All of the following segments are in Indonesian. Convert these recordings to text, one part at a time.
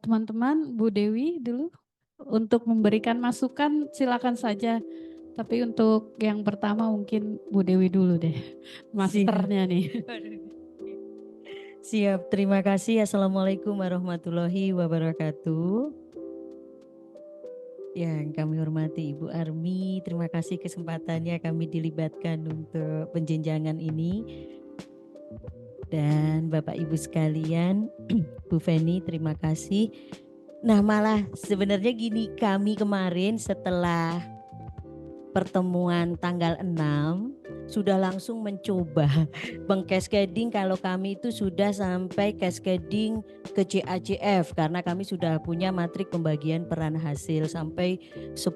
Teman-teman, Bu Dewi dulu untuk memberikan masukan silakan saja. Tapi untuk yang pertama mungkin Bu Dewi dulu deh, Siap. masternya nih. Siap, terima kasih. Assalamualaikum warahmatullahi wabarakatuh. Yang kami hormati Ibu Armi, terima kasih kesempatannya kami dilibatkan untuk penjenjangan ini. Dan Bapak Ibu sekalian, Bu Feni terima kasih. Nah malah sebenarnya gini, kami kemarin setelah pertemuan tanggal 6 sudah langsung mencoba mengcascading. Kalau kami itu sudah sampai cascading ke CACF karena kami sudah punya matrik pembagian peran hasil sampai 10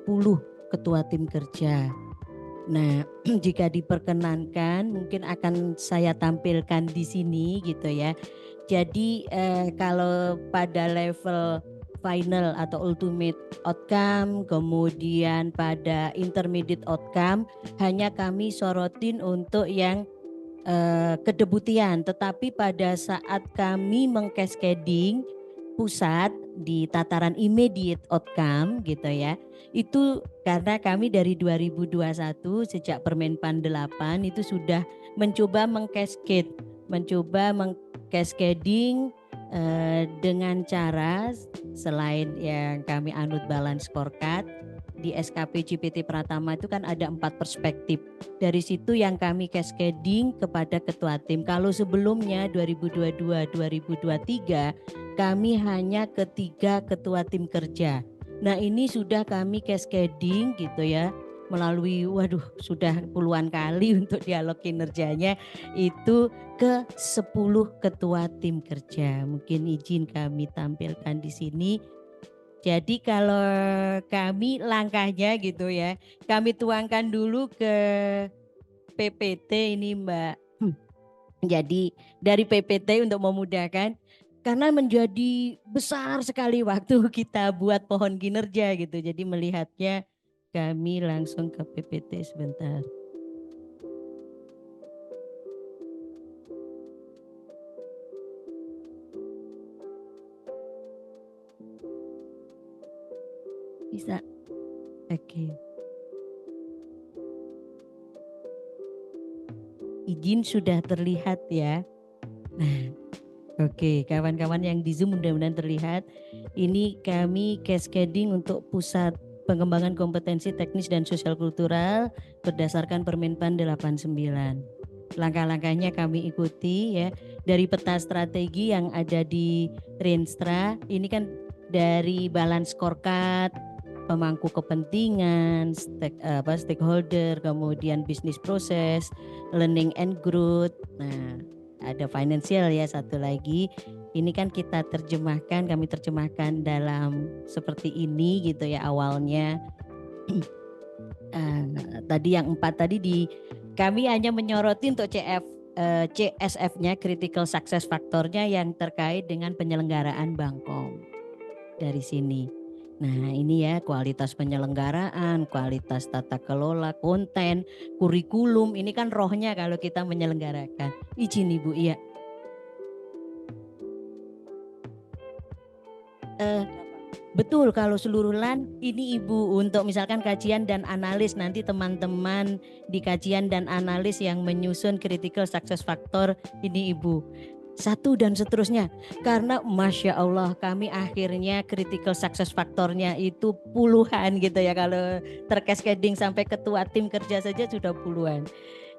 ketua tim kerja. Nah, jika diperkenankan mungkin akan saya tampilkan di sini gitu ya. Jadi kalau pada level final atau ultimate outcome, kemudian pada intermediate outcome hanya kami sorotin untuk yang kedebutian, tetapi pada saat kami mengcascading pusat di tataran immediate outcome gitu ya, itu karena kami dari 2021 sejak Permenpan 8 itu sudah mencoba mengcascading dengan cara selain yang kami anut balance scorecard di SKP GPT Pratama itu kan ada 4 perspektif. Dari situ yang kami cascading kepada ketua tim. Kalau sebelumnya 2022-2023 kami hanya ketiga ketua tim kerja. Nah ini sudah kami cascading gitu ya, melalui sudah puluhan kali untuk dialog kinerjanya itu ke 10 ketua tim kerja. Mungkin izin kami tampilkan di sini. Jadi kalau kami langkahnya gitu ya, kami tuangkan dulu ke PPT ini Mbak. Jadi dari PPT untuk memudahkan, karena menjadi besar sekali waktu kita buat pohon kinerja gitu. Jadi melihatnya kami langsung ke PPT sebentar. Bisa? Oke. Izin sudah terlihat ya. Nah, oke, kawan-kawan yang di Zoom mudah-mudahan terlihat. Ini kami cascading untuk pusat pengembangan kompetensi teknis dan sosial kultural berdasarkan Permenpan 89. Langkah-langkahnya kami ikuti ya, dari peta strategi yang ada di Renstra. Ini kan dari balance scorecard, pemangku kepentingan, stakeholder, kemudian bisnis proses, learning and growth. Nah, ada financial ya satu lagi. Ini kan kita terjemahkan, kami terjemahkan dalam seperti ini gitu ya awalnya. Tadi yang 4 tadi kami hanya menyoroti untuk CSF-nya, critical success factor-nya yang terkait dengan penyelenggaraan Bangkom dari sini. Nah ini ya, kualitas penyelenggaraan, kualitas tata kelola, konten, kurikulum, ini kan rohnya kalau kita menyelenggarakan. Izin Ibu, iya. Betul, kalau seluruh LAN ini Ibu untuk misalkan kajian dan analis, nanti teman-teman di kajian dan analis yang menyusun critical success factor ini Ibu. Satu dan seterusnya, karena Masya Allah kami akhirnya critical success factornya itu puluhan gitu ya, kalau tercascading sampai ketua tim kerja saja sudah puluhan.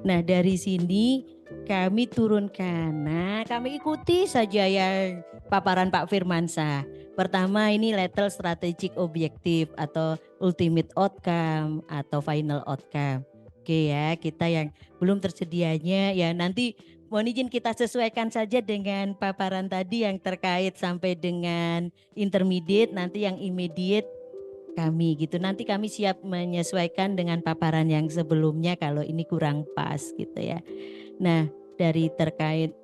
Nah dari sini kami turunkan, nah kami ikuti saja ya paparan Pak Firmansyah. Pertama ini level strategic objektif atau ultimate outcome atau final outcome. Oke ya, kita yang belum tersedianya ya nanti mohon izin kita sesuaikan saja dengan paparan tadi yang terkait sampai dengan intermediate, nanti yang immediate kami gitu. Nanti kami siap menyesuaikan dengan paparan yang sebelumnya kalau ini kurang pas gitu ya. Nah, dari terkait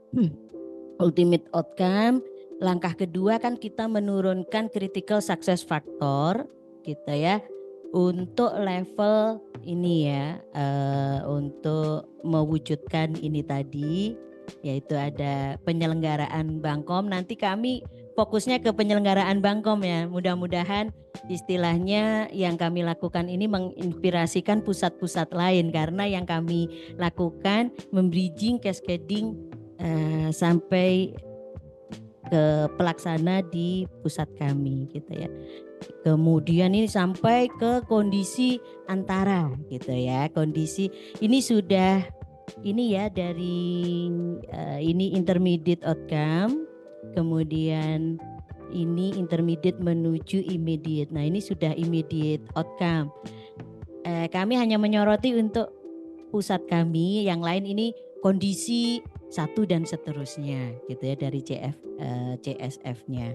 ultimate outcome, langkah kedua kan kita menurunkan critical success factor gitu ya untuk level ini ya, untuk mewujudkan ini tadi, yaitu ada penyelenggaraan Bangkom. Nanti kami fokusnya ke penyelenggaraan Bangkom ya. Mudah-mudahan istilahnya yang kami lakukan ini menginspirasikan pusat-pusat lain, karena yang kami lakukan membridging cascading sampai ke pelaksana di pusat kami gitu ya. Kemudian ini sampai ke kondisi antara gitu ya. Kondisi ini sudah ini ya dari ini intermediate outcome, kemudian ini intermediate menuju immediate. Nah, ini sudah immediate outcome. Kami hanya menyoroti untuk pusat kami, yang lain ini kondisi 1 dan seterusnya gitu ya dari CSF-nya.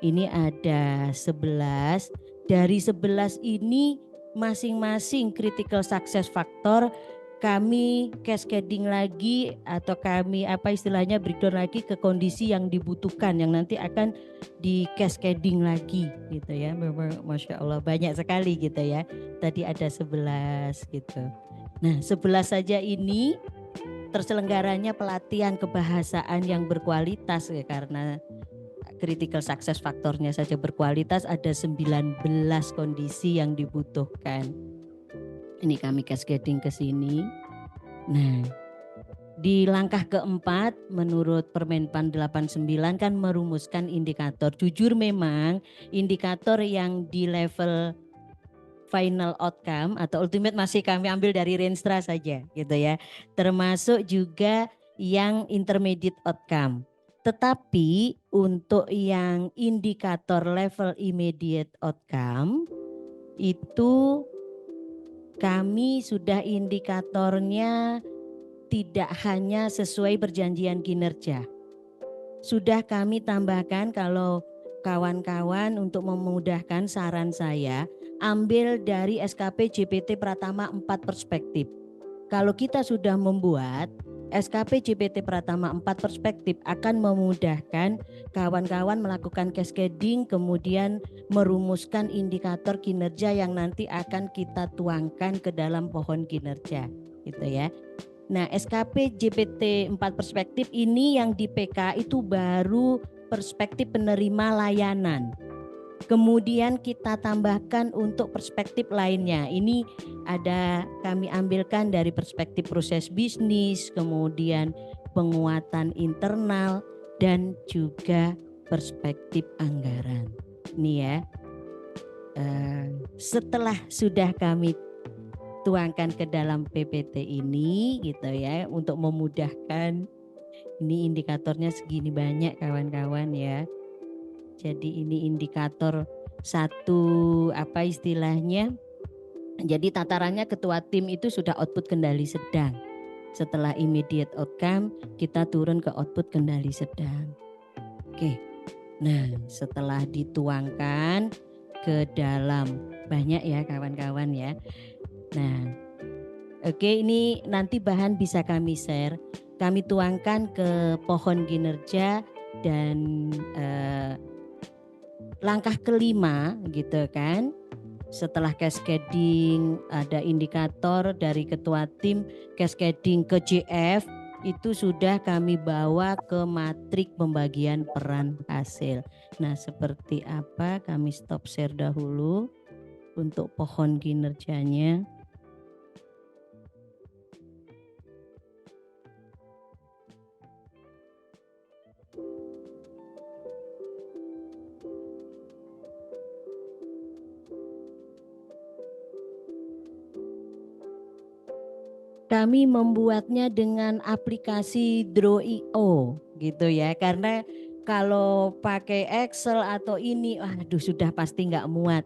Ini ada 11. Dari 11 ini masing-masing critical success factor kami cascading lagi, atau kami istilahnya breakdown lagi ke kondisi yang dibutuhkan, yang nanti akan di cascading lagi gitu ya. Memang Masya Allah banyak sekali gitu ya. Tadi ada 11 gitu. Nah, 11 saja ini terselenggaranya pelatihan kebahasaan yang berkualitas ya, karena critical success faktornya saja berkualitas, ada 19 kondisi yang dibutuhkan. Ini kami cascading ke sini. Nah, di langkah keempat menurut Permenpan 89 kan merumuskan indikator. Jujur memang indikator yang di level final outcome atau ultimate masih kami ambil dari Renstra saja gitu ya. Termasuk juga yang intermediate outcome. Tetapi untuk yang indikator level immediate outcome itu kami sudah indikatornya tidak hanya sesuai perjanjian kinerja. Sudah kami tambahkan, kalau kawan-kawan untuk memudahkan saran saya, ambil dari SKP JPT Pratama 4 perspektif. Kalau kita sudah membuat SKP JPT Pratama 4 perspektif akan memudahkan kawan-kawan melakukan cascading, kemudian merumuskan indikator kinerja yang nanti akan kita tuangkan ke dalam pohon kinerja gitu ya. Nah, SKP JPT 4 perspektif ini yang di PK itu baru perspektif penerima layanan. Kemudian kita tambahkan untuk perspektif lainnya. Ini ada kami ambilkan dari perspektif proses bisnis, kemudian penguatan internal, dan juga perspektif anggaran. Ini ya. Setelah sudah kami tuangkan ke dalam PPT ini gitu ya, untuk memudahkan, ini indikatornya segini banyak kawan-kawan ya. Jadi ini indikator satu istilahnya. Jadi tatarannya ketua tim itu sudah output kendali sedang. Setelah immediate outcome kita turun ke output kendali sedang. Oke. Nah, setelah dituangkan ke dalam banyak ya kawan-kawan ya. Nah, oke, ini nanti bahan bisa kami share. Kami tuangkan ke pohon kinerja dan langkah kelima gitu kan. Setelah cascading ada indikator dari ketua tim, cascading ke JF, itu sudah kami bawa ke matrik pembagian peran hasil. Nah, seperti apa, kami stop share dahulu untuk pohon kinerjanya. Kami membuatnya dengan aplikasi Draw.io gitu ya, karena kalau pakai Excel atau ini, aduh sudah pasti nggak muat.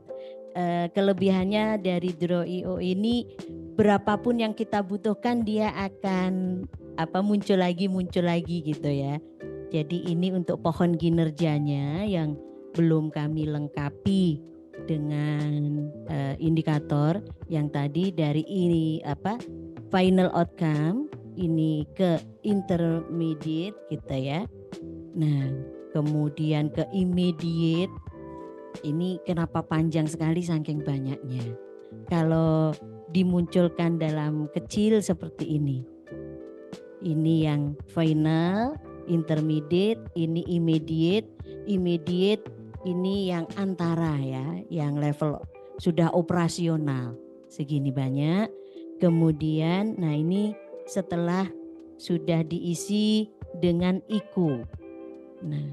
Kelebihannya dari Draw.io ini, berapapun yang kita butuhkan dia akan muncul lagi gitu ya. Jadi ini untuk pohon kinerjanya yang belum kami lengkapi dengan indikator yang tadi dari ini final outcome ini ke intermediate gitu ya. Nah, kemudian ke immediate. Ini kenapa panjang sekali saking banyaknya. Kalau dimunculkan dalam kecil seperti ini. Ini yang final, intermediate, ini immediate. immediate, ini yang antara ya, yang level sudah operasional segini banyak. Kemudian nah ini setelah sudah diisi dengan IKU. Nah,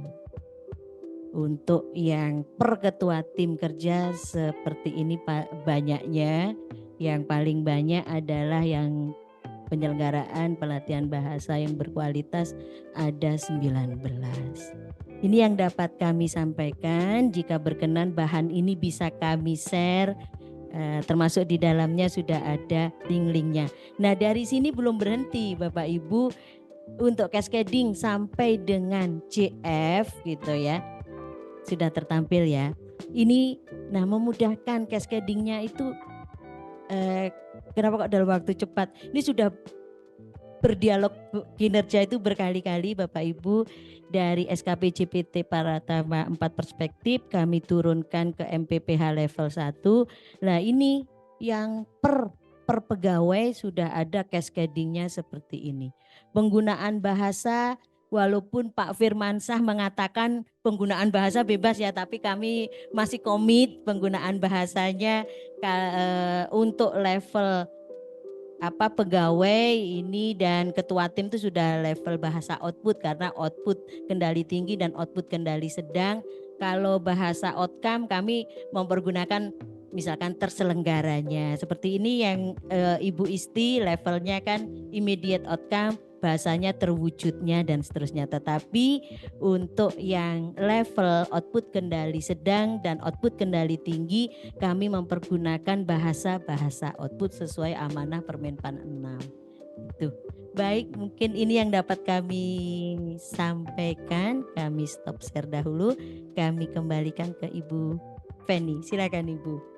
untuk yang per ketua tim kerja seperti ini banyaknya, yang paling banyak adalah yang penyelenggaraan pelatihan bahasa yang berkualitas ada 19. Ini yang dapat kami sampaikan. Jika berkenan bahan ini bisa kami share, termasuk di dalamnya sudah ada link-linknya. Nah dari sini belum berhenti Bapak Ibu, untuk cascading sampai dengan CF gitu ya, sudah tertampil ya. Ini nah memudahkan cascadingnya itu kenapa kok dalam waktu cepat? Ini sudah berdialog kinerja itu berkali-kali Bapak Ibu, dari SKP JPT Paratama 4 perspektif kami turunkan ke MPPH level 1. Nah ini yang per pegawai sudah ada cascadingnya seperti ini. Penggunaan bahasa, walaupun Pak Firmansyah mengatakan penggunaan bahasa bebas ya, tapi kami masih komit penggunaan bahasanya untuk level pegawai ini dan ketua tim itu sudah level bahasa output, karena output kendali tinggi dan output kendali sedang. Kalau bahasa outcome kami mempergunakan misalkan terselenggaranya seperti ini yang Ibu Isti levelnya kan immediate outcome, bahasanya terwujudnya dan seterusnya. Tetapi untuk yang level output kendali sedang dan output kendali tinggi kami mempergunakan bahasa output sesuai amanah Permenpan 6. Itu. Baik, mungkin ini yang dapat kami sampaikan. Kami stop share dahulu. Kami kembalikan ke Ibu Feni. Silakan Ibu.